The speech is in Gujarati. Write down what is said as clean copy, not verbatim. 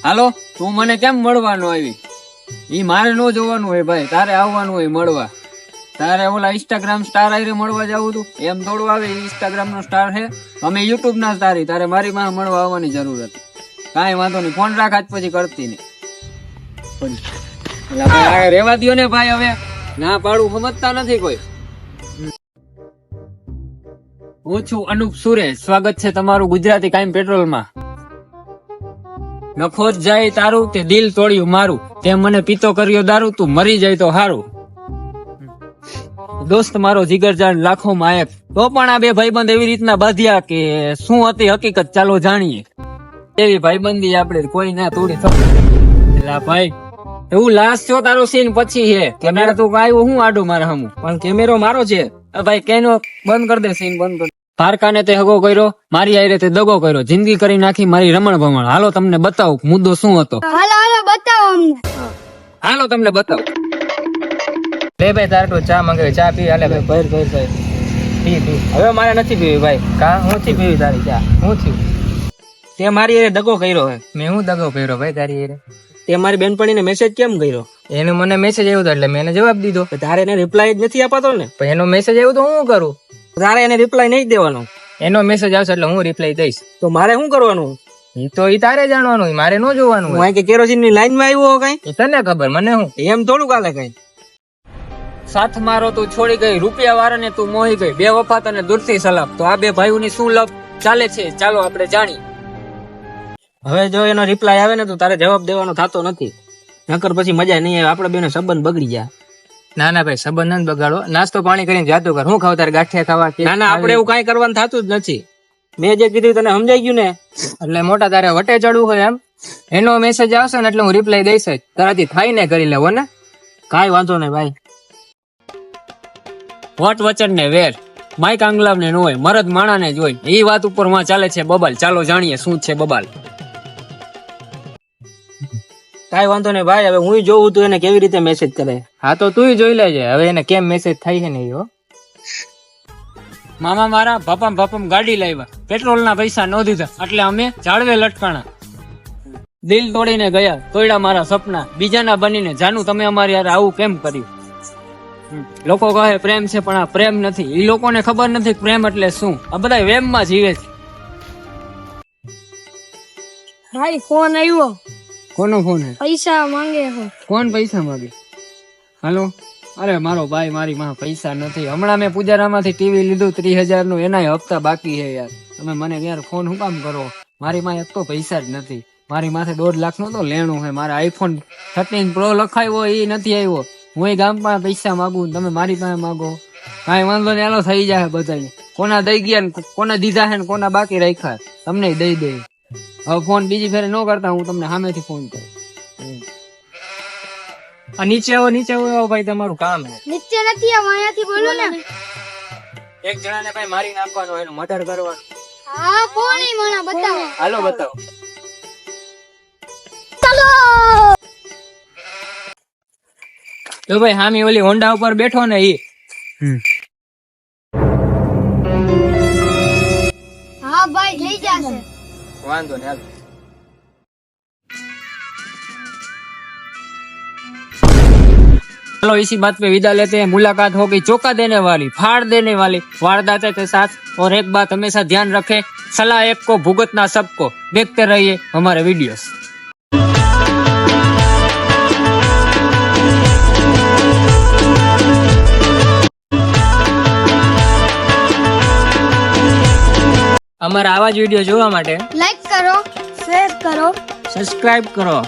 હાલો તું મને કેમ મળવાનું આવી? ઈ મારે નો જોવાનું હોય ભાઈ, તારે આવવાનું હોય મળવા. તારે ઓલા ઇન્સ્ટાગ્રામ સ્ટાર આઈને મળવા જવું તું? એમ થોડું આવે, ઇન્સ્ટાગ્રામ નો સ્ટાર છે, અમે યુટ્યુબ ના સ્ટાર. તારે મારી માં મળવા આવવાની જરૂર હતી. કાંઈ વાંધો નહીં, ફોન રાખ આજ પછી કરતી નહીં. રેવા દો ને ભાઈ, હવે ના પાડું સમજતા નથી કોઈ. હું છું અનુપ સુરેશ, સ્વાગત છે તમારું ગુજરાતી કાયમ પેટ્રોલ માં. નખો જ જાય તારું તે દિલ તોડ્યું મારું, તે મને પીતો કર્યો દારૂ, તું મરી જાય તો હારું. દોસ્ત મારો જીગરજાન લાખો માં એક, તો પણ આ બે ભાઈબંધ એવી રીતના બાંધ્યા કે શું હતી હકીકત ચાલો જાણીએ. એવી ભાઈબંધી આપણે કોઈ ના તોડી શકે. ભાઈ એવું લાસ્ટ છો તારો સીન પછી હે કેમેરા તું આવ્યો હું આડું મારે હમું, પણ કેમેરો મારો છે ભાઈ. કેનો બંધ કરી દે, સીન બંધ કરી. પારકાને તે હગો કર્યો, મારી આયરે તે દગો કર્યો, જિંદગી કરી નાખી મારી રમણ ભમણ. હાલો તમને બતાવું મુદ્દો શું હતો. હાલો બતાવો અમને. હાલો તમને બતાવું. લે ભાઈ તારે તો ચા મંગાવી, ચા પી. હાલે ભાઈ પી. હવે મારે નથી પીવી ભાઈ. કા હું થી પીવી તારી ચા? હું થયું? તે મારી આયરે દગો કર્યો હે. મેં હું દગો કર્યો ભાઈ તારી હારે? તે મારી બેનપણીને મેસેજ કેમ કર્યો? એનો મને મેસેજ આવ્યો હતો એટલે મેં એને જવાબ દીધો. તારે એને રિપ્લાય જ નથી અપાતો ને? પણ એનો મેસેજ આવ્યો તો હું કરું? તારે એને રિપ્લાય નહીં દેવાનો. એનો મેસેજ આવશે એટલે હું રિપ્લાય દઈશ. તો મારે શું કરવાનું? એ તો ઈ તારે જાણવાનું, મારે ન જોવાનું. હું કે કેરોસીન ની લાઈન માં આવ્યો કઈ? એ તને ખબર, મને હું એમ થોડું કાલે કઈ. સાથ મારો તું છોડી ગઈ, રૂપિયા વાળાને તું મોહી ગઈ, બે વફાત અને દૂરથી સલામ. તો આ બે ભાઈઓની શું લપ ચાલે છે ચાલો આપણે જાણી. હવે જો એનો રિપ્લાય આવે ને તો તારે જવાબ દેવાનો થતો નથી, નકર પછી મજા નહીં આવે, આપડે બેનો સંબંધ બગડી જાય. ના ના ભાઈ સંબંધ નથી બગાડો, નાસ્તો પાણી કરીને જાતું કર. હું ખાવ તારે ગાંઠિયા ખાવા? ના ના આપડે એવું કઈ કરવાનું થતું જ નથી. મેં જે કીધું તને સમજાઈ ગયું ને? એટલે મોટા તારે વટે ચડવું હોય એમ? એનો મેસેજ આવશે ને એટલે હું રિપ્લાય દઈશ જ. તારાથી થાય ને કરી લેવો ને, કાઈ વાંધો નહીં ભાઈ. વટ વચન ને વેર માઈક આંગલાવ ને ન હોય, મરદ માણા ને જ હોય. એ વાત ઉપર માં ચાલે છે બબાલ. ચાલો જાણીએ શું છે બબાલ. કાઈ વાંધો નહીં ભાઈ, હવે હું જોઉં તું એને કેવી રીતે મેસેજ કરે. હા તો તું જોઈ લેજે હવે એને કેમ મેસેજ થાય છે ને. યો મામા મારા ભપમ ગાડી લાવ્યા, પેટ્રોલ ના પૈસા ન દીધા એટલે અમે ઝાડવે લટકાણા. દિલ તોડીને ગયા, તોડ્યા મારા સપના, બીજાના બનીને જાનું તમે અમારી યાર આવું કેમ કર્યું. લોકો કહે પ્રેમ છે પણ આ પ્રેમ નથી. એ લોકોને ખબર નથી પ્રેમ એટલે શું. આ બધા વેમ માં જીવે છે. ભાઈ ફોન આવ્યો. કોનો ફોન હે? પૈસા માંગે છે. કોણ પૈસા માંગે? હાલો. અરે મારો ભાઈ મારી માં પૈસા નથી. હમણાં મેં પૂજારામાંથી ટીવી લીધું 30,000 નું, એના હપ્તા બાકી છે યાર. તમે મને યાર ફોન શું કામ કરો? મારી માં એક તો પૈસા જ નથી. મારી માથે 1.5 લાખ નો તો લેણું છે. મારા આઈફોન 13 પ્રો લખાયો એ નથી આવ્યો. હું ગામમાં પૈસા માંગુ, તમે મારી પાસે માંગો. કાંઈ વાંધો નહીં, હાલો થઈ જાય બધા. કોના દઈ ગયા ને કોના દીધા છે ને કોના બાકી રાખ્યા તમને દઈ દે. હવે ફોન બીજી ફેરે ન કરતા, હું તમને સામેથી ફોન કરું. નીચે આવો ભાઈ, તમારું કામ છે. નીચે નથી આવ, અહીંયાથી બોલો ને. એક જણાને ભાઈ મારી નાખવાનો, એનું મર્ડર કરવાનું. હા કોણ ઈ મને બતાવો. હાલો બતાવો. ચાલો. તો ભાઈ હામી ઓલી હોન્ડા ઉપર બેઠો ને ઈ. હા ભાઈ લઈ જશે. વાંધો ને. चलो इसी बात पे विदा लेते हैं। मुलाकात हो गई चौंका देने वाली, फाड़ देने वाली वारदात के साथ। और एक बात हमेशा ध्यान रखें, सलाह एक को भुगतना सबको। देखते रहिए हमारे वीडियोस। અમારા આવા જ વિડીયો જોવા માટે લાઈક કરો, શેર કરો, સબસ્ક્રાઇબ કરો।